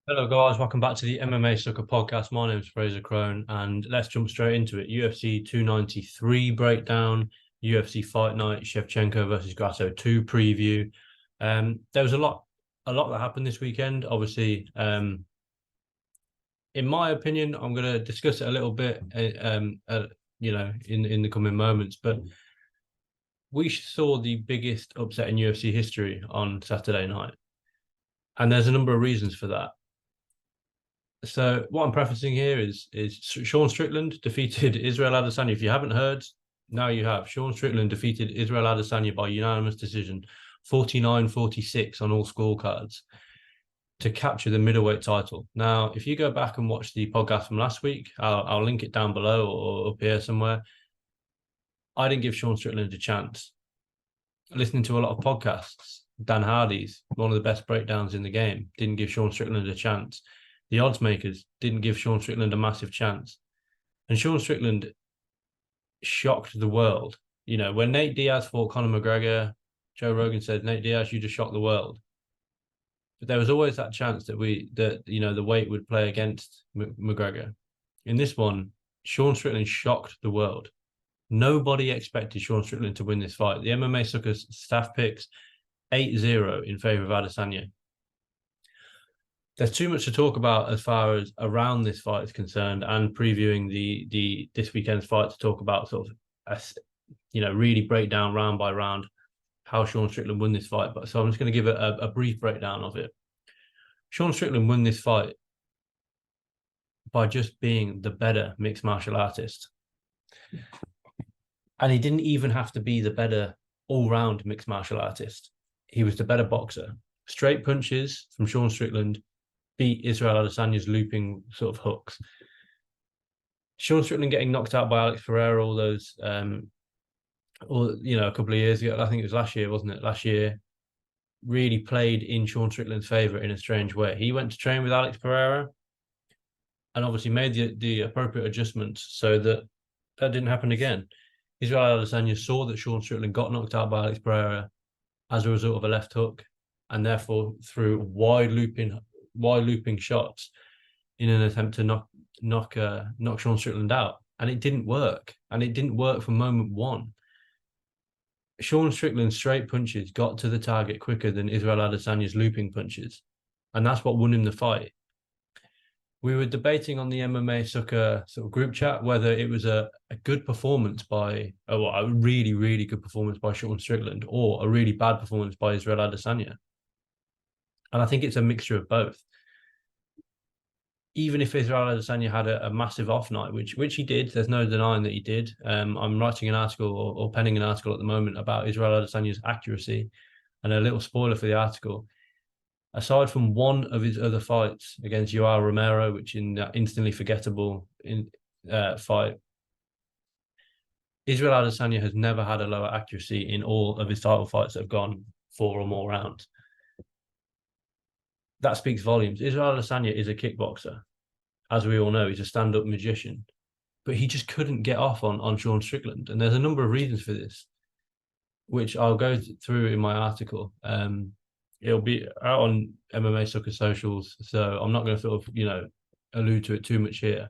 Hello, guys. Welcome back to the MMASucka podcast. My name is Frazer Krohn, and let's jump straight into it. UFC 293 breakdown, UFC Fight Night, Shevchenko versus Grasso 2 preview. There was a lot that happened this weekend. Obviously, in my opinion, I'm going to discuss it a little bit, in the coming moments. But we saw the biggest upset in UFC history on Saturday night, and there's a number of reasons for that. So what I'm prefacing here is Sean Strickland defeated Israel Adesanya. If you haven't heard, now you have. Sean Strickland defeated Israel Adesanya by unanimous decision, 49-46 on all scorecards to capture the middleweight title. Now, if you go back and watch the podcast from last week, I'll link it down below or up here somewhere. I didn't give Sean Strickland a chance. Listening to a lot of podcasts, Dan Hardy's, one of the best breakdowns in the game, didn't give Sean Strickland a chance. The odds makers didn't give Sean Strickland a massive chance. And Sean Strickland shocked the world. You know, when Nate Diaz fought Conor McGregor, Joe Rogan said, Nate Diaz, you just shocked the world. But there was always that chance that the weight would play against McGregor. In this one, Sean Strickland shocked the world. Nobody expected Sean Strickland to win this fight. The MMASucka staff picks 8-0 in favor of Adesanya. There's too much to talk about as far as around this fight is concerned, and previewing the this weekend's fight to talk about sort of really break down round by round how Sean Strickland won this fight. But so I'm just going to give a brief breakdown of it. Sean Strickland won this fight by just being the better mixed martial artist, and he didn't even have to be the better all-round mixed martial artist. He was the better boxer. Straight punches from Sean Strickland beat Israel Adesanya's looping sort of hooks. Sean Strickland getting knocked out by Alex Pereira all those, a couple of years ago. I think it was last year, wasn't it? Last year really played in Sean Strickland's favor in a strange way. He went to train with Alex Pereira and obviously made the appropriate adjustments so that didn't happen again. Israel Adesanya saw that Sean Strickland got knocked out by Alex Pereira as a result of a left hook, and therefore threw wide looping shots in an attempt to knock Sean Strickland out, and it didn't work. And it didn't work from moment one. Sean Strickland's straight punches got to the target quicker than Israel Adesanya's looping punches, and that's what won him the fight. We were debating on the MMASucka sort of group chat whether it was a good performance a really, really good performance by Sean Strickland or a really bad performance by Israel Adesanya. And I think it's a mixture of both. Even if Israel Adesanya had a massive off night, which he did, there's no denying that he did. I'm writing an article or penning an article at the moment about Israel Adesanya's accuracy, and a little spoiler for the article. Aside from one of his other fights against Yoel Romero, which in that instantly forgettable fight, Israel Adesanya has never had a lower accuracy in all of his title fights that have gone 4 or more rounds. That speaks volumes. Israel Adesanya is a kickboxer. As we all know, he's a stand-up magician. But he just couldn't get off on Sean Strickland. And there's a number of reasons for this, which I'll go through in my article. It'll be out on MMASucka socials, so I'm not going to sort of, allude to it too much here.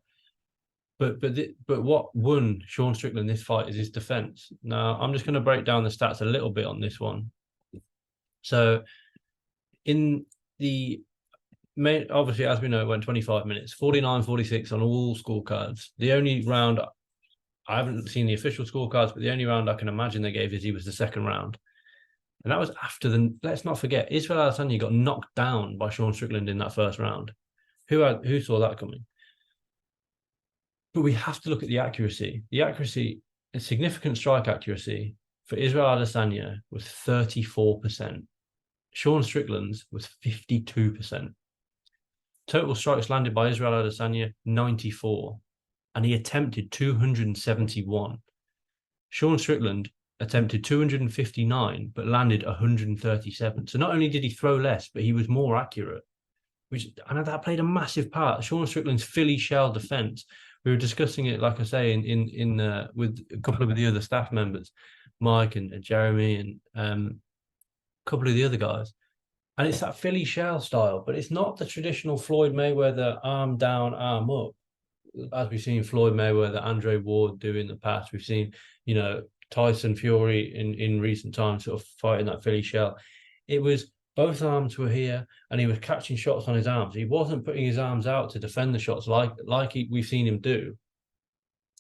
But what won Sean Strickland this fight is his defense. Now, I'm just going to break down the stats a little bit on this one. So in the main, obviously, as we know, it went 25 minutes, 49-46 on all scorecards. The only round, I haven't seen the official scorecards, but the only round I can imagine they gave was the second round. And that was after let's not forget, Israel Adesanya got knocked down by Sean Strickland in that first round. Who saw that coming? But we have to look at the accuracy. The accuracy, a significant strike accuracy for Israel Adesanya was 34%. Sean Strickland's was 52%. Total strikes landed by Israel Adesanya, 94. And he attempted 271. Sean Strickland attempted 259, but landed 137. So not only did he throw less, but he was more accurate, I know that played a massive part. Sean Strickland's Philly shell defense. We were discussing it, like I say, in with a couple of the other staff members, Mike and Jeremy and a couple of the other guys. And it's that Philly shell style, but it's not the traditional Floyd Mayweather arm down, arm up, as we've seen Floyd Mayweather, Andre Ward do in the past. We've seen, Tyson Fury in recent times sort of fighting that Philly shell. It was both arms were here, and he was catching shots on his arms. He wasn't putting his arms out to defend the shots like we've seen him do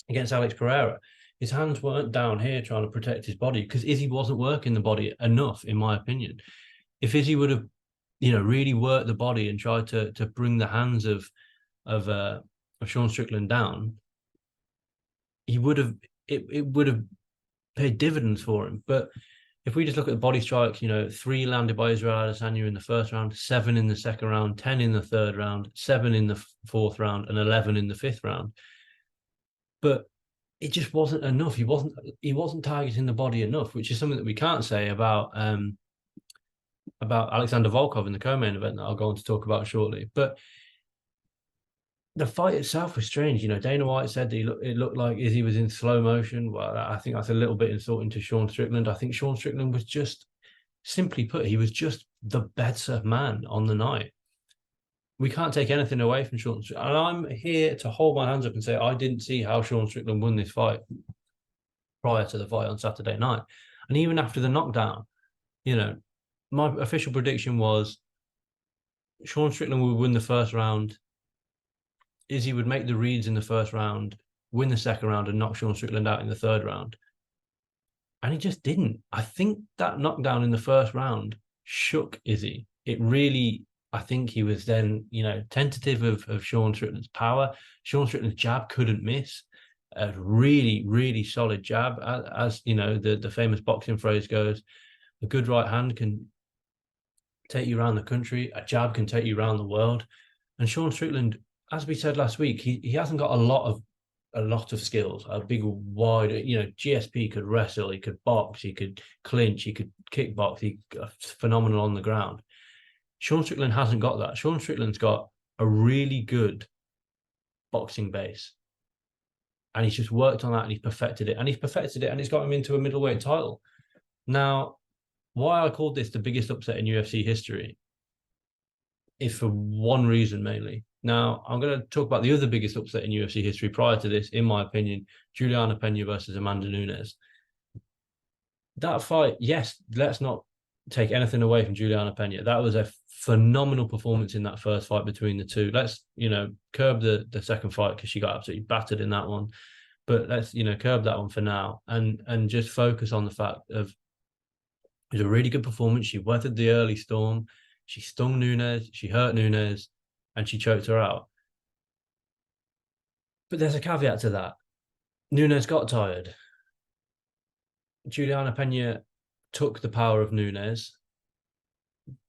against Alex Pereira. His hands weren't down here trying to protect his body because Izzy wasn't working the body enough, in my opinion. If Izzy would have, really worked the body and tried to bring the hands of Sean Strickland down, he would have it would have paid dividends for him. But if we just look at the body strikes, 3 landed by Israel Adesanya in the first round, 7 in the second round, 10 in the third round, 7 in the fourth round, and 11 in the fifth round. But it just wasn't enough. He wasn't targeting the body enough, which is something that we can't say about Alexander Volkov in the co-main event that I'll go on to talk about shortly. But the fight itself was strange. Dana White said that it looked like Izzy was in slow motion. Well, I think that's a little bit insulting to Sean Strickland. I think Sean Strickland was just, simply put, he was just the better man on the night. We can't take anything away from Sean Strickland. And I'm here to hold my hands up and say I didn't see how Sean Strickland won this fight prior to the fight on Saturday night. And even after the knockdown, my official prediction was Sean Strickland would win the first round. Izzy would make the reads in the first round, win the second round, and knock Sean Strickland out in the third round. And he just didn't. I think that knockdown in the first round shook Izzy. It really, I think he was then, tentative of Sean Strickland's power. Sean Strickland's jab couldn't miss. A really, really solid jab. As the famous boxing phrase goes, a good right hand can take you around the country. A jab can take you around the world. And Sean Strickland, as we said last week, he hasn't got a lot of skills. A big, wide, GSP could wrestle, he could box, he could clinch, he could kickbox, he's phenomenal on the ground. Sean Strickland hasn't got that. Sean Strickland's got a really good boxing base. And he's just worked on that and he's perfected it. And it's got him into a middleweight title. Now, why I called this the biggest upset in UFC history is for one reason mainly. Now, I'm going to talk about the other biggest upset in UFC history prior to this, in my opinion, Juliana Pena versus Amanda Nunes. That fight, yes, let's not take anything away from Juliana Pena. That was a phenomenal performance in that first fight between the two. Let's, curb the second fight because she got absolutely battered in that one. But let's, curb that one for now and just focus on the fact of it was a really good performance. She weathered the early storm. She stung Nunes. She hurt Nunes. And she choked her out. But there's a caveat to that. Nunes got tired. Juliana Pena took the power of Nunes,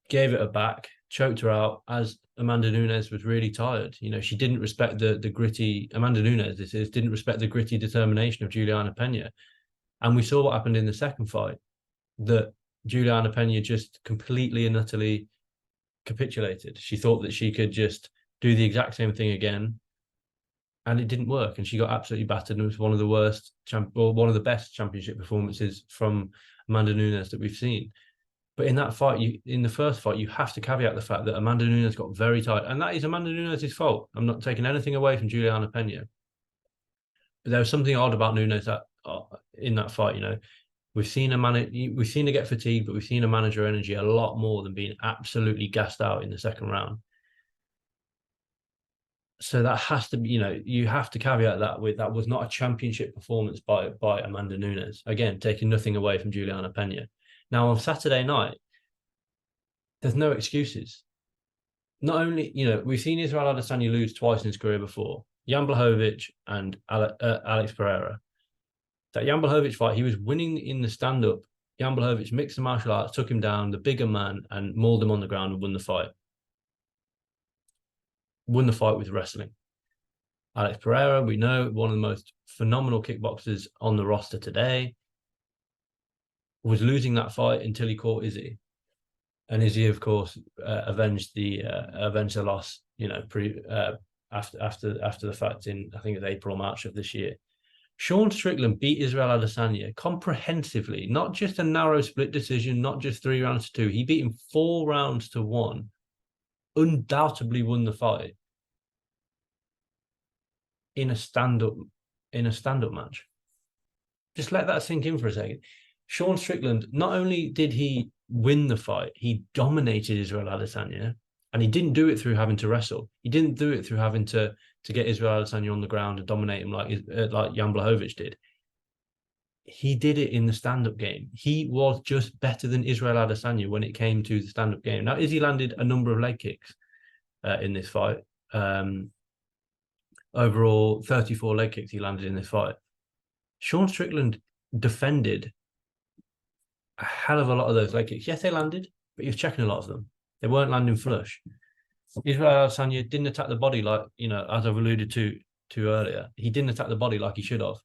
gave it her back, choked her out as Amanda Nunes was really tired. She didn't respect the gritty, Amanda Nunes, didn't respect the gritty determination of Juliana Pena. And we saw what happened in the second fight, that Juliana Pena just completely and utterly capitulated. She thought that she could just do the exact same thing again, and it didn't work. And she got absolutely battered. And it was one of the worst, one of the best championship performances from Amanda Nunes that we've seen. But in that fight, in the first fight, you have to caveat the fact that Amanda Nunes got very tired, and that is Amanda Nunes' fault. I'm not taking anything away from Juliana Pena, but there was something odd about Nunes in that fight. We've seen her get fatigued, but we've seen her manage her energy a lot more than being absolutely gassed out in the second round. So that has to be, you have to caveat that with that was not a championship performance by Amanda Nunes. Again, taking nothing away from Juliana Pena. Now on Saturday night, there's no excuses. Not only, we've seen Israel Adesanya lose twice in his career before, Jan Blachowicz and Alex Pereira. That Jan Blachowicz fight, he was winning in the stand-up. Jan Blachowicz mixed the martial arts, took him down, the bigger man, and mauled him on the ground and won the fight. Won the fight with wrestling. Alex Pereira, we know, one of the most phenomenal kickboxers on the roster today, was losing that fight until he caught Izzy. And Izzy, of course, avenged the loss, after the fact in, I think it's April or March of this year. Sean Strickland beat Israel Adesanya comprehensively, not just a narrow split decision, not just 3 rounds to 2. He beat him 4 rounds to 1. Undoubtedly won the fight in a stand-up match. Just let that sink in for a second. Sean Strickland, not only did he win the fight, he dominated Israel Adesanya, and he didn't do it through having to wrestle. He didn't do it through having to get Israel Adesanya on the ground and dominate him like Jan Blachowicz did. He did it in the stand-up game. He was just better than Israel Adesanya when it came to the stand-up game. Now, Izzy landed a number of leg kicks in this fight. Overall, 34 leg kicks he landed in this fight. Sean Strickland defended a hell of a lot of those leg kicks. Yes, they landed, but he was checking a lot of them. They weren't landing flush. Israel Adesanya didn't attack the body like, as I've alluded to earlier. He didn't attack the body like he should have.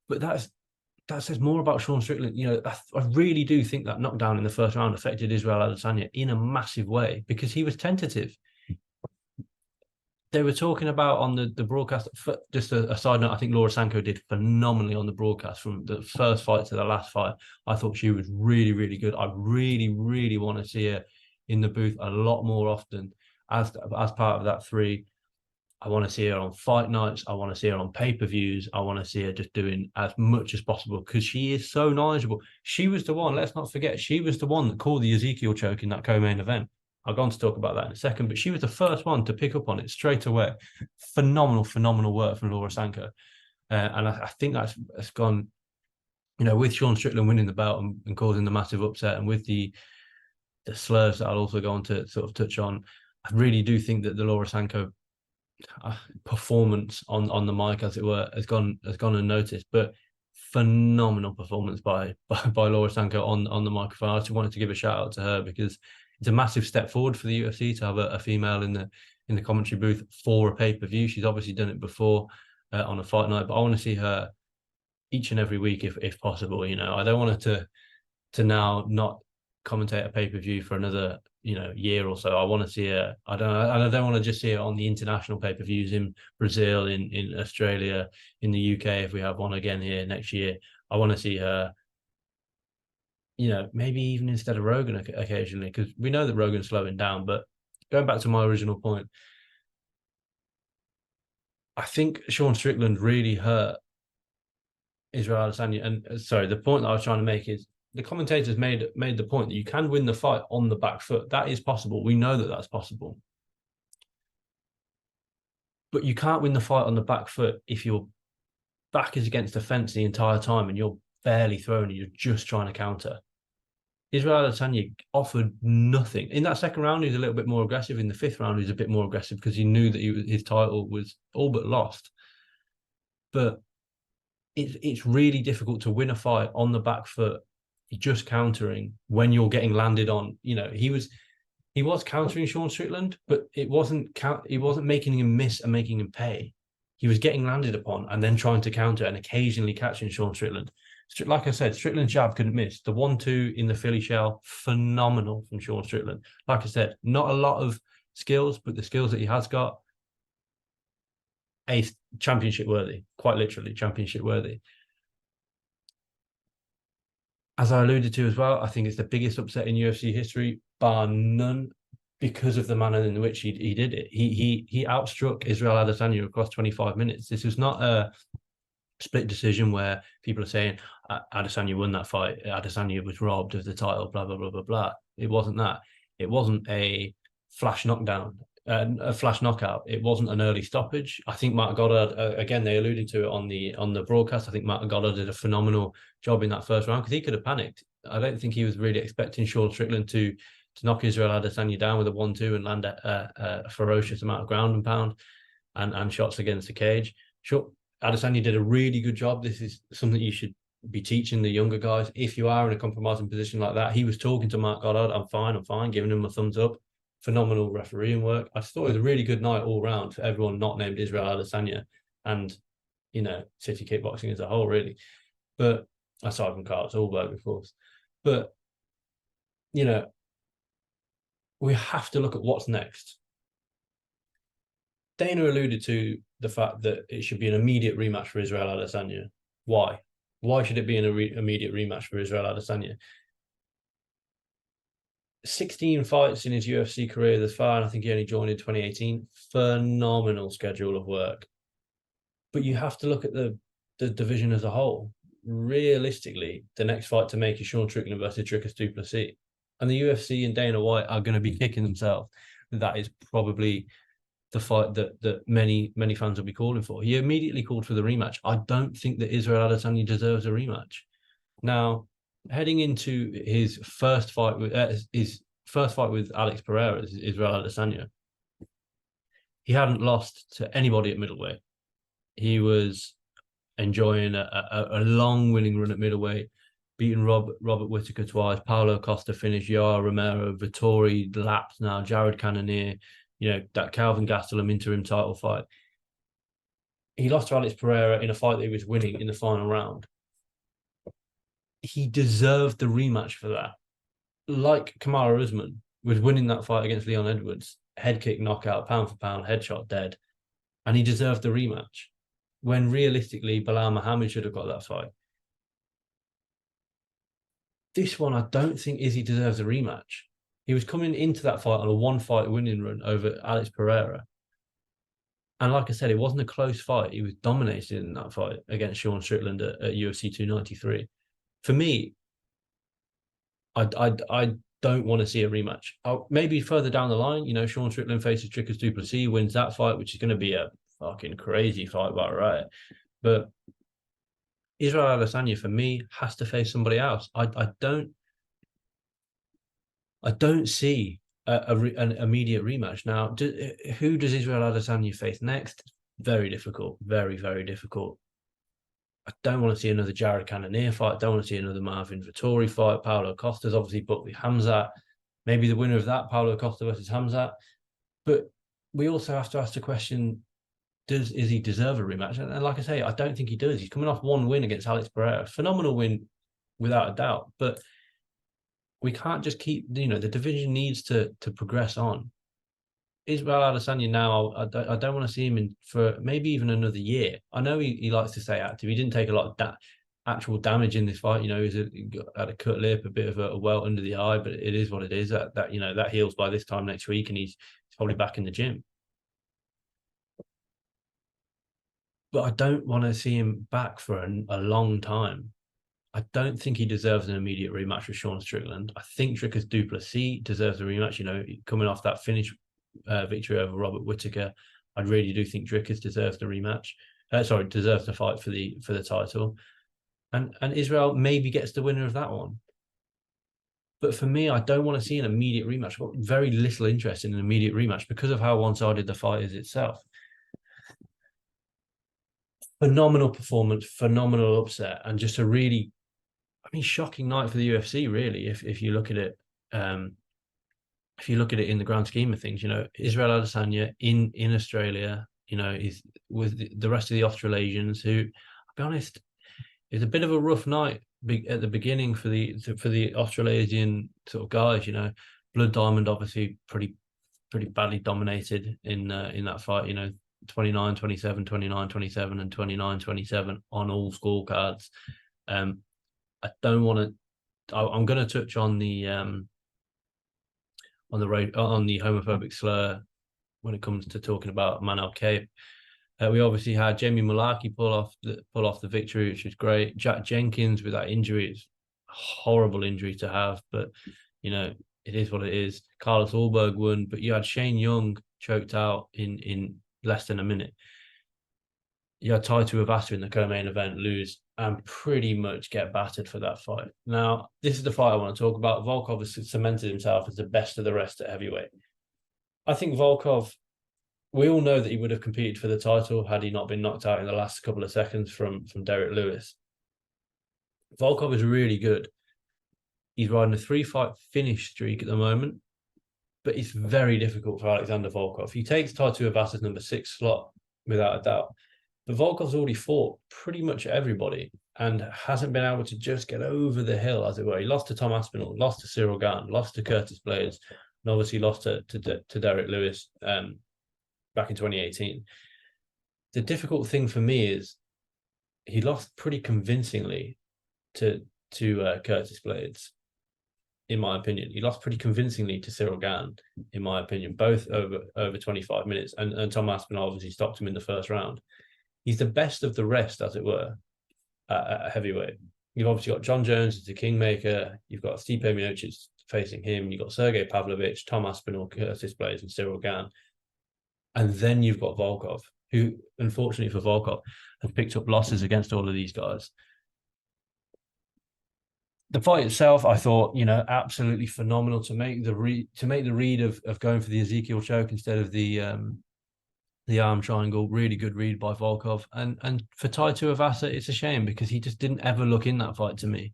But that says more about Sean Strickland. I really do think that knockdown in the first round affected Israel Adesanya in a massive way because he was tentative. They were talking about on the broadcast, just a side note, I think Laura Sanko did phenomenally on the broadcast from the first fight to the last fight. I thought she was really, really good. I really, really want to see her in the booth a lot more often as part of that 3. I want to see her on fight nights. I want to see her on pay-per-views. I want to see her just doing as much as possible because she is so knowledgeable. She was the one, let's not forget, she was the one that called the Ezekiel choke in that co-main event. I'll go on to talk about that in a second, but she was the first one to pick up on it straight away. Phenomenal work from Laura Sanko. And I think that's gone, with Sean Strickland winning the belt and causing the massive upset, and with the slurs that I'll also go on to sort of touch on, I really do think that the Laura Sanko performance on the mic, as it were, has gone unnoticed. But phenomenal performance by Laura Sanko on the microphone. I just wanted to give a shout out to her because it's a massive step forward for the UFC to have a female in the commentary booth for a pay-per-view. She's obviously done it before on a fight night, but I want to see her each and every week if possible. I don't want her to now not commentate a pay-per-view for another year or so. I want to see her. I don't want to just see her on the international pay-per-views in Brazil, in Australia, in the UK if we have one again here next year. I want to see her, maybe even instead of Rogan occasionally, because we know that Rogan's slowing down. But going back to my original point, I think Sean Strickland really hurt Israel Adesanya. And sorry, the point that I was trying to make is the commentators made the point that you can win the fight on the back foot. That is possible. We know that that's possible. But you can't win the fight on the back foot if your back is against the fence the entire time and you're barely throwing and you're just trying to counter. Israel Adesanya offered nothing. In that second round, he was a little bit more aggressive. In the 5th round, he was a bit more aggressive because he knew that his title was all but lost. But it's really difficult to win a fight on the back foot, just countering when you're getting landed on. He was countering Sean Strickland, but he wasn't making him miss and making him pay. He was getting landed upon and then trying to counter and occasionally catching Sean Strickland. Like I said, Strickland's jab couldn't miss. The 1-2 in the Philly shell, phenomenal from Sean Strickland. Like I said, not a lot of skills, but the skills that he has got, a championship worthy, quite literally championship worthy. As I alluded to as well, I think it's the biggest upset in UFC history, bar none, because of the manner in which he did it. He outstruck Israel Adesanya across 25 minutes. This was not a split decision where people are saying Adesanya won that fight, Adesanya was robbed of the title, blah, blah, blah, blah, blah. It wasn't that. It wasn't a flash knockdown, a flash knockout. It wasn't an early stoppage. I think Matt Goddard, again, they alluded to it on the broadcast. I think Matt Goddard did a phenomenal job in that first round because he could have panicked. I don't think he was really expecting Sean Strickland to knock Israel Adesanya down with a 1-2 and land a ferocious amount of ground and pound and shots against the cage. Sure, Adesanya did a really good job. This is something you should be teaching the younger guys. If you are in a compromising position like that, he was talking to Matt Goddard, I'm fine, giving him a thumbs up. Phenomenal refereeing work. I thought it was a really good night all round for everyone not named Israel Adesanya and, City Kickboxing as a whole, really. But aside from Carl Ulberg, of course. But, we have to look at what's next. Dana alluded to the fact that it should be an immediate rematch for Israel Adesanya. Why? Why should it be an immediate rematch for Israel Adesanya? 16 fights in his UFC career thus far, and I think he only joined in 2018. Phenomenal schedule of work. But you have to look at the division as a whole. Realistically, the next fight to make is Sean Strickland versus Dricus du Plessis. And the UFC and Dana White are going to be kicking themselves. That is probably the fight that many fans will be calling for. He immediately called for the rematch. I don't think that Israel Adesanya deserves a rematch. Now, heading into his first fight with Alex Pereira, Israel Adesanya, he hadn't lost to anybody at middleweight. He was enjoying a long winning run at middleweight, beating Robert Whittaker twice, Paulo Costa finished, Yoel Romero, Vettori lapped now, Jared Cannonier, that Calvin Gastelum interim title fight. He lost to Alex Pereira in a fight that he was winning in the final round. He deserved the rematch for that. Like Kamaru Usman was winning that fight against Leon Edwards, head kick, knockout, pound for pound, headshot, dead. And he deserved the rematch. When realistically, Bilal Muhammad should have got that fight. This one, I don't think Izzy deserves a rematch. He was coming into that fight on a one-fight winning run over Alex Pereira. And like I said, it wasn't a close fight. He was dominated in that fight against Sean Strickland at UFC 293. For me, I don't want to see a rematch. Maybe further down the line, Sean Strickland faces Dricus du Plessis, wins that fight, which is going to be a fucking crazy fight, right? But Israel Adesanya, for me, has to face somebody else. I don't see an immediate rematch. Now, who does Israel Adesanya face next? Very difficult. Very, very difficult. I don't want to see another Jared Cannonier fight. I don't want to see another Marvin Vettori fight. Paulo Costa's obviously booked with Hamzat. Maybe the winner of that, Paulo Costa versus Hamzat. But we also have to ask the question, is he deserve a rematch? And like I say, I don't think he does. He's coming off one win against Alex Pereira. Phenomenal win, without a doubt. But we can't just keep, the division needs to progress on. Israel Adesanya now, I don't want to see him in for maybe even another year. I know he likes to stay active. He didn't take a lot of actual damage in this fight. He had a cut lip, a bit of a welt under the eye, but it is what it is. That heals by this time next week, and he's probably back in the gym. But I don't want to see him back for a long time. I don't think he deserves an immediate rematch with Sean Strickland. I think Dricus du Plessis deserves a rematch. Coming off that finish victory over Robert Whittaker, I really do think Dricus deserves the rematch. Deserves the fight for the title, and Israel maybe gets the winner of that one. But for me, I don't want to see an immediate rematch. I've got very little interest in an immediate rematch because of how one-sided the fight is itself. Phenomenal performance, phenomenal upset, and just a really, shocking night for the UFC. Really, if you look at it. If you look at it in the grand scheme of things, Israel Adesanya in Australia, is with the rest of the Australasians who, I'll be honest, it's a bit of a rough night at the beginning for the Australasian sort of guys. Blood Diamond obviously pretty badly dominated in that fight. 29-27, 29-27, and 29-27 on all scorecards. I don't want to. I'm going to touch on the homophobic slur when it comes to talking about Manel Kape. We obviously had Jamie Mullarkey pull off the victory, which was great. Jack Jenkins with that injury, it's a horrible injury to have, but it is what it is. Carlos Ulberg won, but you had Shane Young choked out in less than a minute. You had Tai Tuivasa in the co-main event lose and pretty much get battered for that fight. Now, this is the fight I want to talk about. Volkov has cemented himself as the best of the rest at heavyweight. I think Volkov, we all know that he would have competed for the title had he not been knocked out in the last couple of seconds from Derek Lewis. Volkov is really good. He's riding a 3-fight finish streak at the moment, but it's very difficult for Alexander Volkov. He takes Tai Tuivasa's number 6 slot, without a doubt. But Volkov's already fought pretty much everybody and hasn't been able to just get over the hill, as it were. He lost to Tom Aspinall, lost to Cyril Gane, lost to Curtis Blades, and obviously lost to Derek Lewis back in 2018. The difficult thing for me is he lost pretty convincingly to Curtis Blades, in my opinion. He lost pretty convincingly to Cyril Gane, in my opinion, both over 25 minutes. And Tom Aspinall obviously stopped him in the first round. He's the best of the rest, as it were, at heavyweight. You've obviously got John Jones as the kingmaker. You've got Stipe Miocic facing him. You've got Sergey Pavlovich, Tom Aspinall, Curtis Blades, and Cyril Gane. And then you've got Volkov, who, unfortunately for Volkov, has picked up losses against all of these guys. The fight itself, I thought, absolutely phenomenal to make the read of going for the Ezekiel choke instead of the arm triangle. Really good read by Volkov. And for Tai Tuivasa, it's a shame because he just didn't ever look in that fight to me.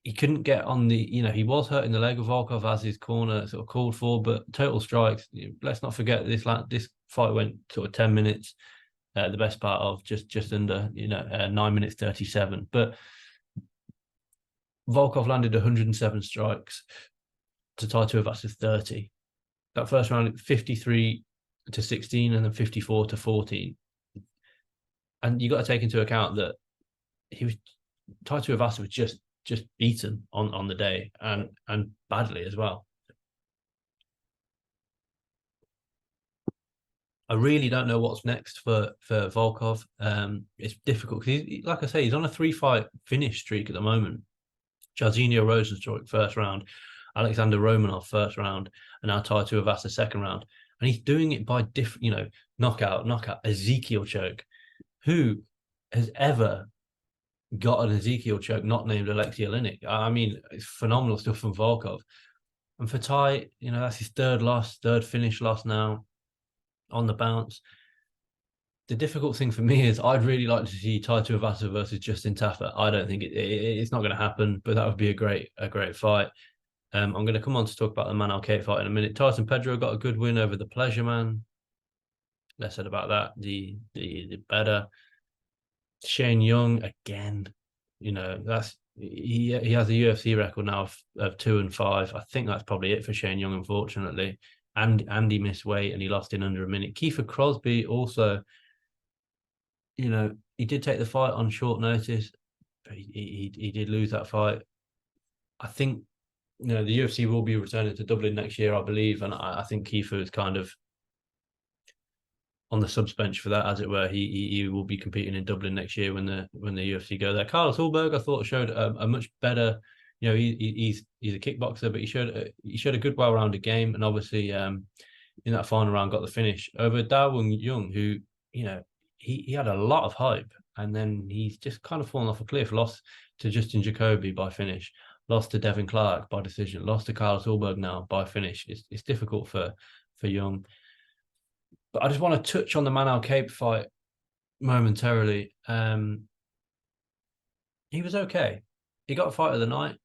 He couldn't get on the, he was hurting the leg of Volkov as his corner sort of called for, but total strikes. Let's not forget this fight went sort of 10 minutes, the best part of just under, 9 minutes 37. But Volkov landed 107 strikes to Tai Tuivasa's 30. That first round, 53-16, and then 54-14. And you got to take into account that Tai Tuivasa was just beaten on the day and badly as well. I really don't know what's next for Volkov. It's difficult because like I say, he's on a 3-fight finish streak at the moment. Jairzinho Rozenstruik first round, Alexander Romanov first round, and now Tai Tuivasa second round. And he's doing it by different, knockout, Ezekiel choke. Who has ever got an Ezekiel choke not named Alexei Oleinik? I mean, it's phenomenal stuff from Volkov. And for Tai, that's his third finish loss now on the bounce. The difficult thing for me is I'd really like to see Tai Tuivasa versus Justin Tafa. I don't think it's not going to happen, but that would be a great fight. I'm going to come on to talk about the Manel Kape fight in a minute. Tyson Pedro got a good win over the Pleasure Man. Less said about that, the better. Shane Young again, that's he has a UFC record now of 2-5. I think that's probably it for Shane Young, unfortunately. And he missed weight and he lost in under a minute. Kiefer Crosby also, he did take the fight on short notice, but he did lose that fight. I think, the UFC will be returning to Dublin next year, I believe, and I think Kiefer is kind of on the subs bench for that, as it were. He will be competing in Dublin next year when the UFC go there. Carlos Ulberg, I thought, showed a much better. He's a kickboxer, but he showed a good, well-rounded game, and obviously in that final round got the finish over Dawoon Young, who he had a lot of hype, and then he's just kind of fallen off a cliff. Lost to Justin Jacoby by finish, lost to Devin Clark by decision, lost to Carlos Ulberg now by finish. It's difficult for Young. But I just want to touch on the Manel Kape fight momentarily. He was okay. He got a fight of the night.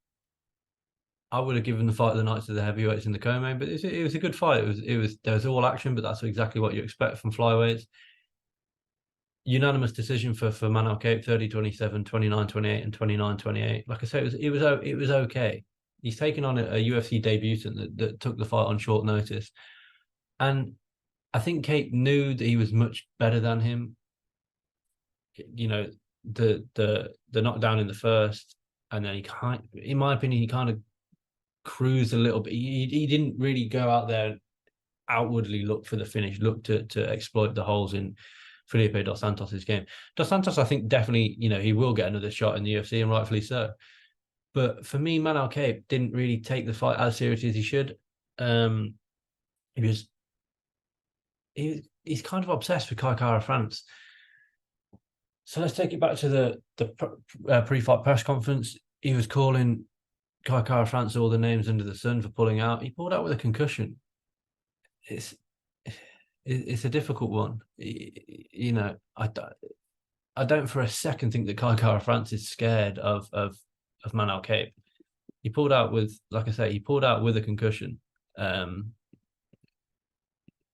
I would have given the fight of the night to the heavyweights in the co-main, but it was a good fight. There was all action, but that's exactly what you expect from flyweights. Unanimous decision for Manel Kape, 30-27, 29-28, and 29-28. Like I said, it was okay. He's taken on a UFC debutant that took the fight on short notice, and I think Kape knew that he was much better than him. The knockdown in the first, and then in my opinion, he kind of cruised a little bit. He didn't really go out there and outwardly look for the finish, look to exploit the holes in Felipe Dos Santos's game. Dos Santos, I think, definitely, he will get another shot in the UFC, and rightfully so. But for me, Manel Kape didn't really take the fight as seriously as he should. He's kind of obsessed with Kai Kara France. So let's take it back to the pre-fight press conference. He was calling Kai Kara France all the names under the sun for pulling out. He pulled out with a concussion. It's a difficult one. I don't for a second think that Kai Kara France is scared of Manel Kape. He pulled out with, like I say, a concussion. I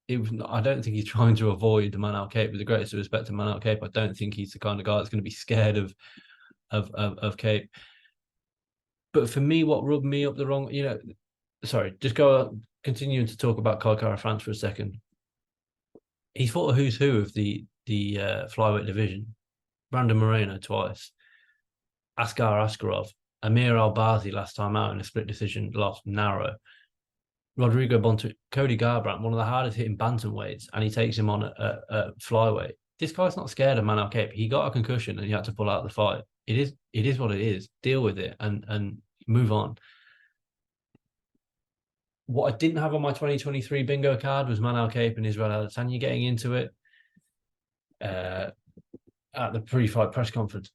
don't think he's trying to avoid Manel Kape. With the greatest respect to Manel Kape, I don't think he's the kind of guy that's going to be scared of Kape. But for me, what rubbed me up the wrong, continuing to talk about Kai Kara France for a second. He's fought a who's who of the flyweight division. Brandon Moreno twice, Askar Askarov, Amir Albazi last time out in a split decision, lost narrow. Rodrigo Bonto, Cody Garbrandt, one of the hardest hitting bantamweights, and he takes him on a flyweight. This guy's not scared of Manel Kape. He got a concussion and he had to pull out the fight. It is what it is. Deal with it and move on. What I didn't have on my 2023 bingo card was Manel Kape and Israel Adesanya getting into it at the pre-fight press conference.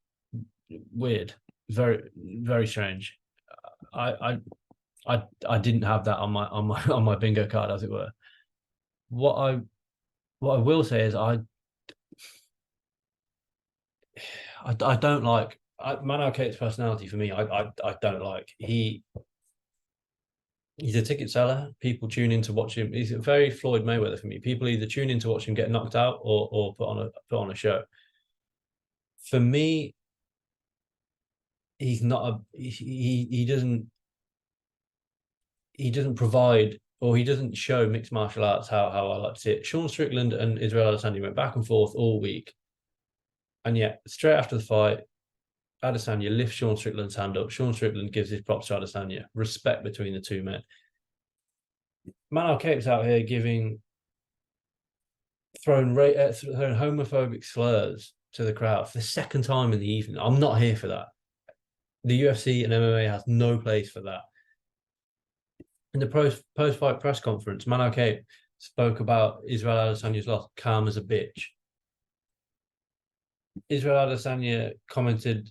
Weird, very, very strange. I didn't have that on my bingo card, as it were. What I will say is I don't like Manel Kape's personality. For me, I don't like. He's a ticket seller. People tune in to watch him. He's a very Floyd Mayweather for me. People either tune in to watch him get knocked out or put on a show. For me, he's not he doesn't provide, or he doesn't show mixed martial arts how I like to see it. Sean Strickland and Israel Adesanya went back and forth all week, and yet straight after the fight, Adesanya lifts Sean Strickland's hand up. Sean Strickland gives his props to Adesanya. Respect between the two men. Manel Kape's out here throwing homophobic slurs to the crowd for the second time in the evening. I'm not here for that. The UFC and MMA has no place for that. In the post-fight press conference, Manel Kape spoke about Israel Adesanya's loss, calm as a bitch. Israel Adesanya commented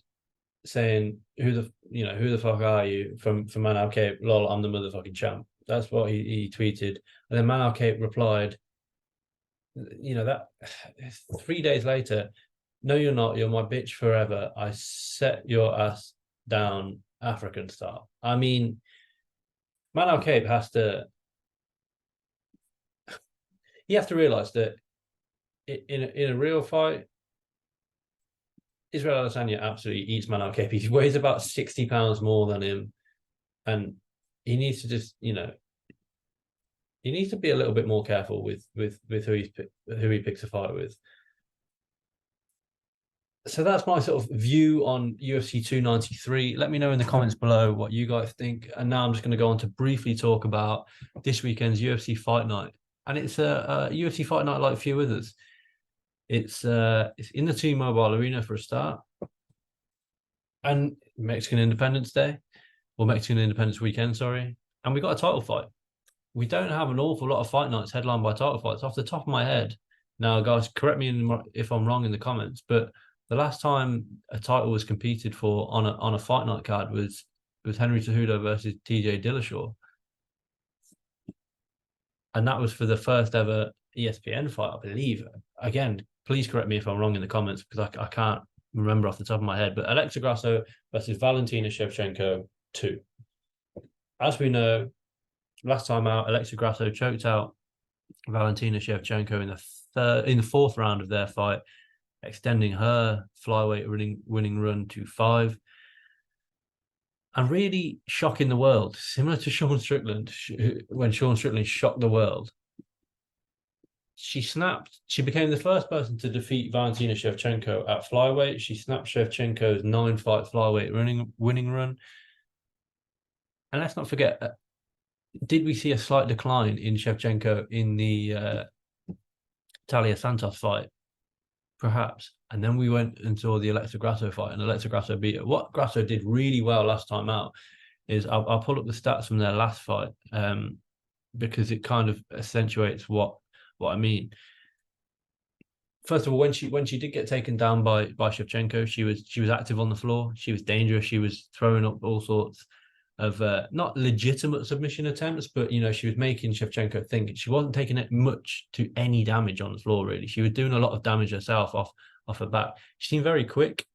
saying, "Who the fuck are you?" from Manel Kape. Lol, I'm the motherfucking champ. That's what he tweeted. And then Manel Kape replied, that 3 days later, "No, you're not. You're my bitch forever. I set your ass down African style." I mean, Manel Kape has to realize that in a real fight, Israel Adesanya absolutely eats Manel Kape. He weighs about 60 pounds more than him, and he needs to just he needs to be a little bit more careful with who he picks a fight with. So that's my sort of view on UFC 293. Let me know in the comments below what you guys think. And now I'm just going to go on to briefly talk about this weekend's UFC Fight Night. And it's a UFC Fight Night like a few others. It's in the T-Mobile Arena for a start. And Mexican Independence Day, or Mexican Independence Weekend, sorry. And we got a title fight. We don't have an awful lot of fight nights headlined by title fights off the top of my head. Now, guys, correct me if I'm wrong in the comments, but the last time a title was competed for on a fight night card was Henry Cejudo versus TJ Dillashaw. And that was for the first ever ESPN fight, I believe. Again, please correct me if I'm wrong in the comments, because I can't remember off the top of my head. But Alexa Grasso versus Valentina Shevchenko 2. As we know, last time out, Alexa Grasso choked out Valentina Shevchenko in the fourth round of their fight, extending her flyweight winning run to 5. And really shocking the world, similar to Sean Strickland, when Sean Strickland shocked the world. She snapped. She became the first person to defeat Valentina Shevchenko at flyweight. She snapped Shevchenko's 9-fight flyweight winning run. And let's not forget, did we see a slight decline in Shevchenko in the Talia Santos fight? Perhaps. And then we went and saw the Alexa Grasso fight, and Alexa Grasso beat her. What Grasso did really well last time out is I'll pull up the stats from their last fight because it kind of accentuates what I mean. First of all, when she did get taken down by Shevchenko, she was active on the floor. She was dangerous. She was throwing up all sorts of not legitimate submission attempts, but she was making Shevchenko think. She wasn't taking it much to any damage on the floor, really. She was doing a lot of damage herself off her back. She seemed very quick.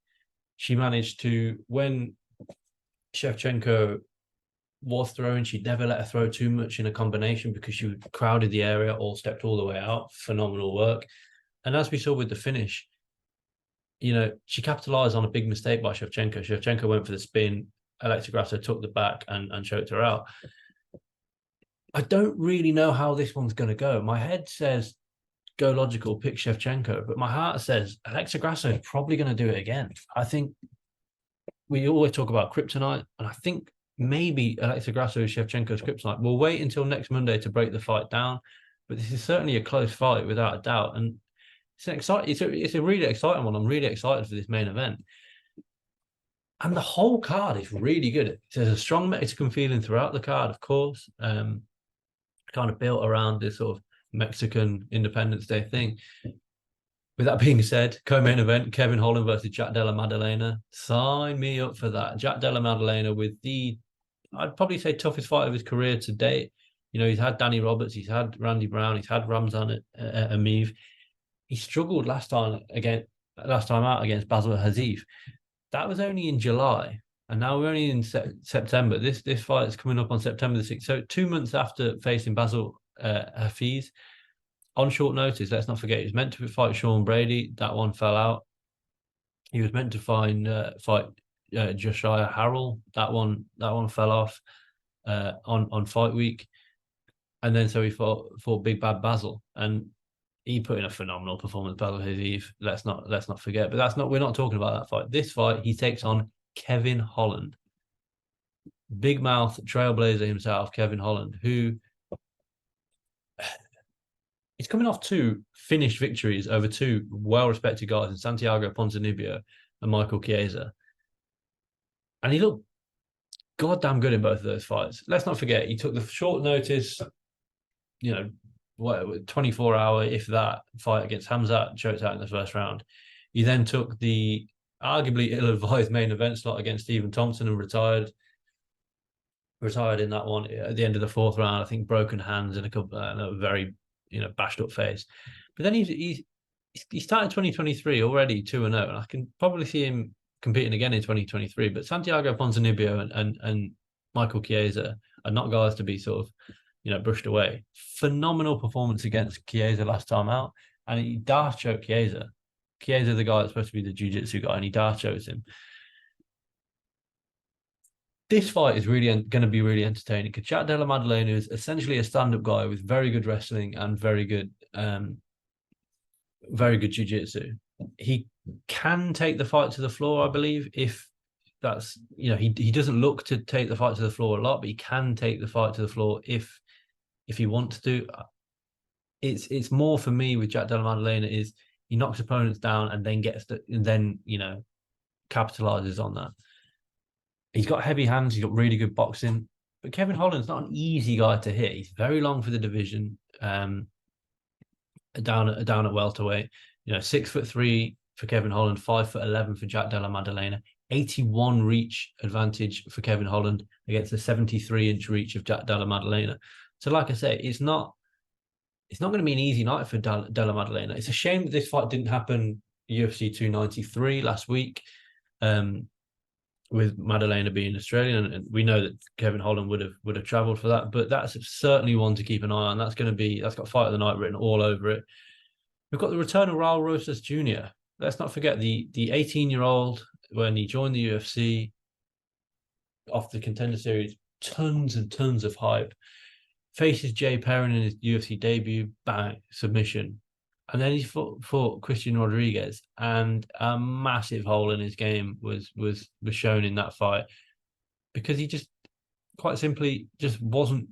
She managed to, when Shevchenko was throwing, she never let her throw too much in a combination because she crowded the area or stepped all the way out. Phenomenal work. And as we saw with the finish, she capitalized on a big mistake by Shevchenko. Shevchenko went for the spin. Alexa Grasso took the back and choked her out. I don't really know how this one's going to go. My head says go logical, pick Shevchenko, but my heart says Alexa Grasso is probably going to do it again. I think we always talk about kryptonite, and I think maybe Alexa Grasso is Shevchenko's kryptonite. We'll wait until next Monday to break the fight down, but this is certainly a close fight without a doubt, and it's a really exciting one. I'm really excited for this main event. And the whole card is really good. There's a strong Mexican feeling throughout the card, of course, kind of built around this sort of Mexican Independence Day thing. With that being said, co-main event, Kevin Holland versus Jack Della Maddalena. Sign me up for that. Jack Della Maddalena with I'd probably say, toughest fight of his career to date. You know, he's had Danny Roberts, he's had Randy Brown, he's had Ramzan Ameev. He struggled last time out against Basil Hazif. That was only in July, and now we're only in September. This fight is coming up on September the 6th. So 2 months after facing Basil Hafiz, on short notice, let's not forget, he was meant to fight Sean Brady. That one fell out. He was meant to fight Josiah Harrell. That one fell off on fight week. And then so he fought Big Bad Basil, and he put in a phenomenal performance. Basil Hafiz. Let's not forget. But we're not talking about that fight. This fight, he takes on Kevin Holland, big mouth trailblazer himself, Kevin Holland, who is coming off 2 finished victories over 2 well-respected guys in Santiago Ponzinibbio and Michael Chiesa. And he looked goddamn good in both of those fights. Let's not forget, he took the short notice, 24-hour, if that, fight against Hamzat, choked out in the first round. He then took the arguably ill-advised main event slot against Stephen Thompson and retired in that one at the end of the 4th round. I think broken hands and a very bashed up face. But then he started 2023 already 2-0, and I can probably see him competing again in 2023. But Santiago Ponzinibbio and Michael Chiesa are not guys to be sort of brushed away. Phenomenal performance against Chiesa last time out, and he dash choked Chiesa. Chiesa, the guy that's supposed to be the jiu-jitsu guy, and he dash chokes him. This fight is really going to be really entertaining because Jack Della Maddalena is essentially a stand-up guy with very good wrestling and very good jiu-jitsu. He can take the fight to the floor, I believe, if that's, he doesn't look to take the fight to the floor a lot, but he can take the fight to the floor if he wants to. It's more for me with Jack Della Maddalena is he knocks opponents down and then capitalizes on that. He's got heavy hands. He's got really good boxing. But Kevin Holland's not an easy guy to hit. He's very long for the division. Down at welterweight. 6'3" for Kevin Holland, 5'11" for Jack Della Maddalena. 81 reach advantage for Kevin Holland against the 73-inch reach of Jack Della Maddalena. So, like I say, it's not going to be an easy night for Della Maddalena. It's a shame that this fight didn't happen UFC 293 last week. With Maddalena being Australian, and we know that Kevin Holland would have travelled for that, but that's certainly one to keep an eye on. That's got fight of the night written all over it. We've got the return of Raul Rosas Jr. Let's not forget the 18-year-old when he joined the UFC off the Contender Series, tons and tons of hype. Faces Jay Perrin in his UFC debut, bang, submission. And then he fought Christian Rodriguez, and a massive hole in his game was shown in that fight because he just quite simply just wasn't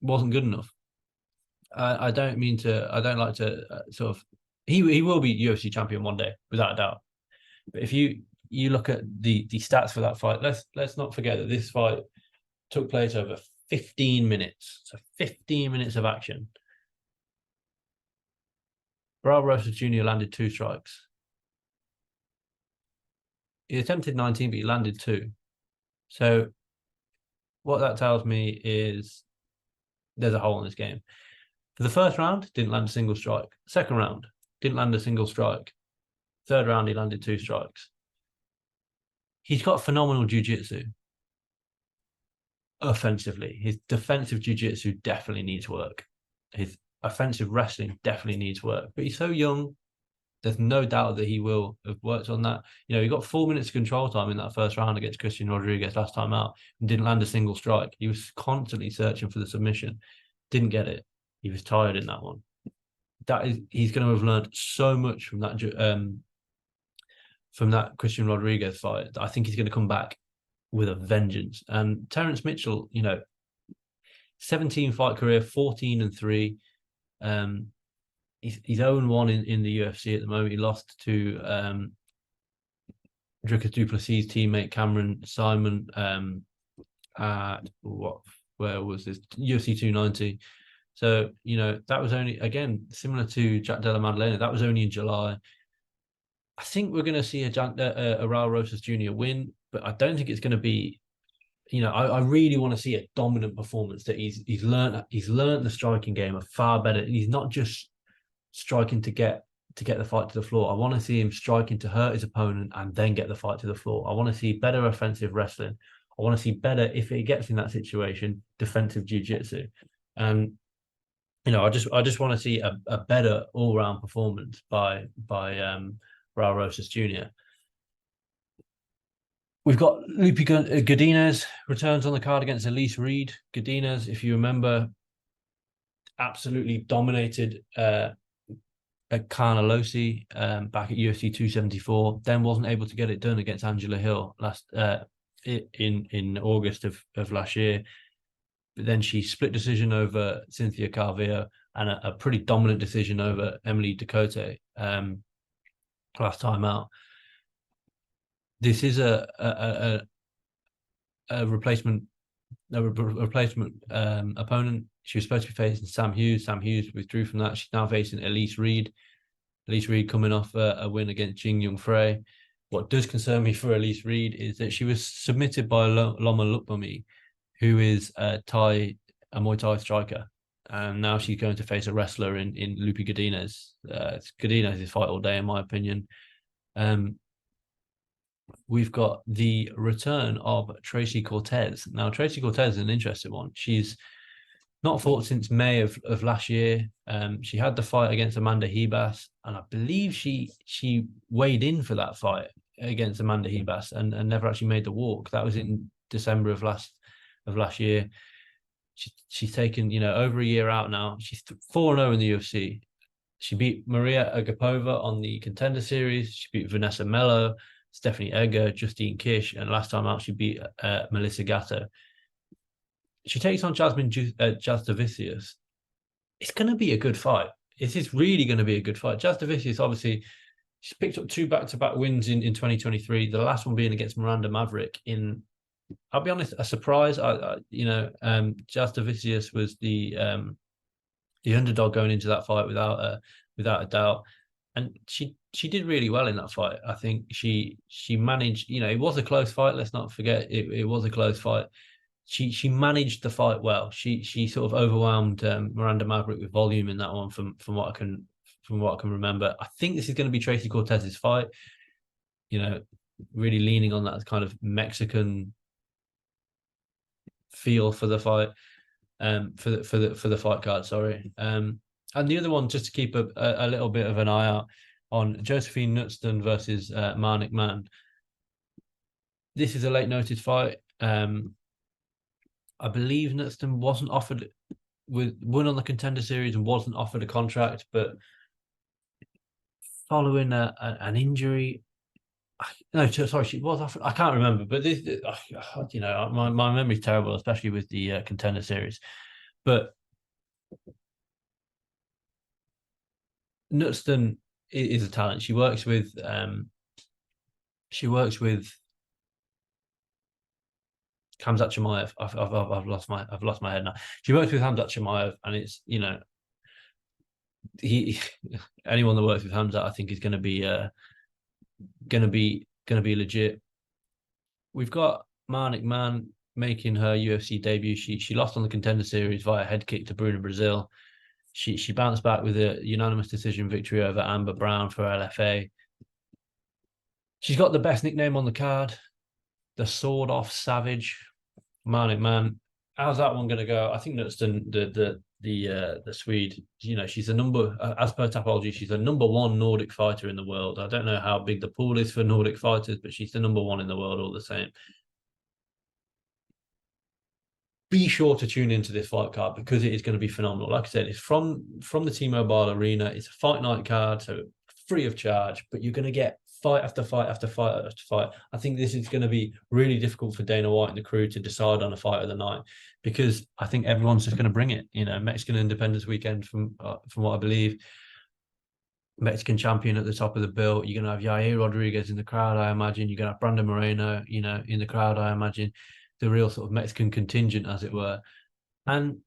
good enough. I don't like to sort of. He will be UFC champion one day without a doubt. But if you look at the stats for that fight, let's not forget that this fight took place over 15 minutes. So 15 minutes of action. Raul Rosas Jr. landed 2 strikes. He attempted 19, but he landed 2. So what that tells me is there's a hole in this game. For the first round, didn't land a single strike. Second round, didn't land a single strike. Third round, he landed 2 strikes. He's got phenomenal jiu-jitsu. Offensively, his defensive jiu-jitsu definitely needs work. His offensive wrestling definitely needs work, but he's so young. There's no doubt that he will have worked on that. He got 4 minutes of control time in that first round against Christian Rodriguez last time out and didn't land a single strike. He was constantly searching for the submission, didn't get it. He was tired in that one. he's going to have learned so much from that Christian Rodriguez fight. I think he's going to come back with a vengeance. And Terence Mitchell, 17 fight career, 14-3. He's 0-1 in the UFC at the moment. He lost to Dricus du Plessis' teammate Cameron Simon where was this? UFC 290. So, that was only, again, similar to Jack Della Maddalena, that was only in July. I think we're going to see a Raul Rosas Jr. win, but I don't think it's going to be, I really want to see a dominant performance, that he's learned the striking game far better. He's not just striking to get the fight to the floor. I want to see him striking to hurt his opponent and then get the fight to the floor. I want to see better offensive wrestling. I want to see better, if it gets in that situation, defensive jiu-jitsu. And I just want to see a better all-round performance by Raul Rosas Jr. We've got Lupi Godinez returns on the card against Elise Reed. Godinez, if you remember, absolutely dominated at Carnelossi back at UFC 274. Then wasn't able to get it done against Angela Hill in August of last year. But then she split decision over Cynthia Calvillo and a pretty dominant decision over Emily Ducote last time out. This is a replacement opponent. She was supposed to be facing Sam Hughes. Sam Hughes withdrew from that. She's now facing Elise Reed. Elise Reed coming off a win against Jing Young Frey. What does concern me for Elise Reed is that she was submitted by Loma Lookbomi, who is a Muay Thai striker. And now she's going to face a wrestler in Lupi Godinez. Godinez's fight all day, in my opinion. We've got the return of Tracy Cortez. Now, Tracy Cortez is an interesting one. She's not fought since May of last year. She had the fight against Amanda Hebas, and I believe she weighed in for that fight against Amanda Hebas and never actually made the walk. That was in December of last year. She's taken, over a year out now. She's 4-0 in the UFC. She beat Maria Agapova on the Contender Series. She beat Vanessa Mello, Stephanie Egger, Justine Kish, and last time out she beat Melissa Gatto. She takes on Jasmine Jasdavicius. It's going to be a good fight. It is really going to be a good fight. Jasdavicius, obviously, she's picked up 2 back-to-back wins in 2023. The last one being against Miranda Maverick in, I'll be honest, a surprise. Jasdavicius was the underdog going into that fight without a doubt, and she did really well in that fight. I think she managed. It was a close fight. Let's not forget it was a close fight. She managed the fight well. She sort of overwhelmed Miranda Maverick with volume in that one. From what I can remember, I think this is going to be Tracy Cortez's fight. Really leaning on that kind of Mexican feel for the fight, for the fight card. Sorry, and the other one, just to keep a little bit of an eye out on, Josephine Knutston versus Marnik Mann. This is a late notice fight. I believe Knutston wasn't offered won on the Contender Series and wasn't offered a contract, but following an injury. No, sorry, she was offered. I can't remember, but this, my memory's terrible, especially with the Contender Series. But Knutston is a talent. She works with Khamzat Chimaev. I've lost my head now. She works with Khamzat Chimaev, and it's anyone that works with Khamzat, I think, is going to be legit. We've got Marnik Mann making her UFC debut. She lost on the Contender Series via head kick to Bruna Brazil. She bounced back with a unanimous decision victory over Amber Brown for LFA. She's got the best nickname on the card, the Sword Off Savage. Marnik Mann. How's that one going to go? I think that's the Swede. She's a number, as per Tapology, she's the number 1 Nordic fighter in the world. I don't know how big the pool is for Nordic fighters, but she's the number 1 in the world all the same. be sure to tune into this fight card because it is going to be phenomenal. Like I said, it's from the T-Mobile Arena. It's a fight night card, so free of charge, but you're going to get fight after fight after fight after fight. I think this is going to be really difficult for Dana White and the crew to decide on a fight of the night, because I think everyone's just going to bring it. Mexican Independence Weekend, from what I believe, Mexican champion at the top of the bill. You're going to have Yair Rodriguez in the crowd, I imagine. You're going to have Brandon Moreno, in the crowd, I imagine. The real sort of Mexican contingent, as it were. And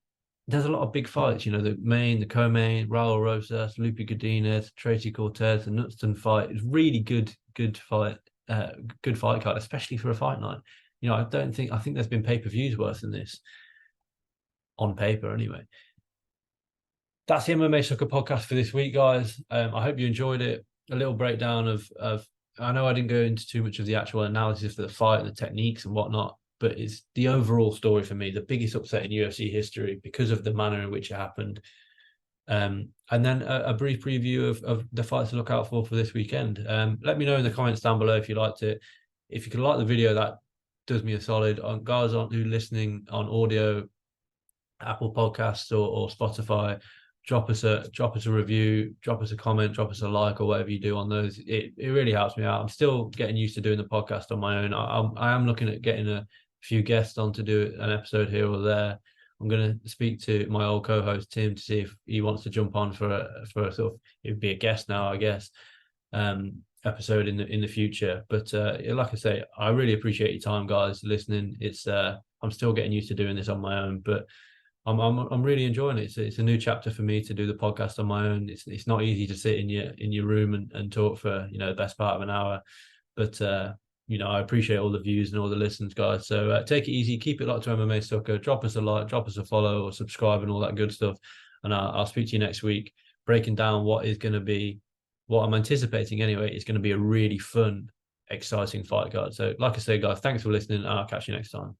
there's a lot of big fights, the main, the co-main, Raul Rosas, Lupe Godinez, Tracy Cortez, the Knutston fight. It's really good fight card, especially for a fight night. I think there's been pay-per-views worse than this, on paper anyway. That's the MMASucka podcast for this week, guys. I hope you enjoyed it. A little breakdown of I know I didn't go into too much of the actual analysis for the fight and the techniques and whatnot, but it's the overall story for me, the biggest upset in UFC history because of the manner in which it happened. And then a brief preview of the fights to look out for this weekend. Let me know in the comments down below if you liked it. If you could like the video, that does me a solid. Guys who are listening on audio, Apple Podcasts or Spotify, drop us a review, drop us a comment, drop us a like, or whatever you do on those. It really helps me out. I'm still getting used to doing the podcast on my own. I am looking at getting a few guests on to do an episode here or there. I'm going to speak to my old co-host Tim to see if he wants to jump on for a sort of, it would be a guest now, I guess, episode in the future. But like I say, I really appreciate your time, guys, listening. It's I'm still getting used to doing this on my own, but I'm really enjoying it. It's a new chapter for me to do the podcast on my own. It's not easy to sit in your room and talk for the best part of an hour, but I appreciate all the views and all the listens, guys. So take it easy, keep it locked to MMASucka. Drop us a like, drop us a follow, or subscribe, and all that good stuff. And I'll speak to you next week, breaking down what I'm anticipating anyway. It's going to be a really fun, exciting fight card. So, like I say, guys, thanks for listening, and I'll catch you next time.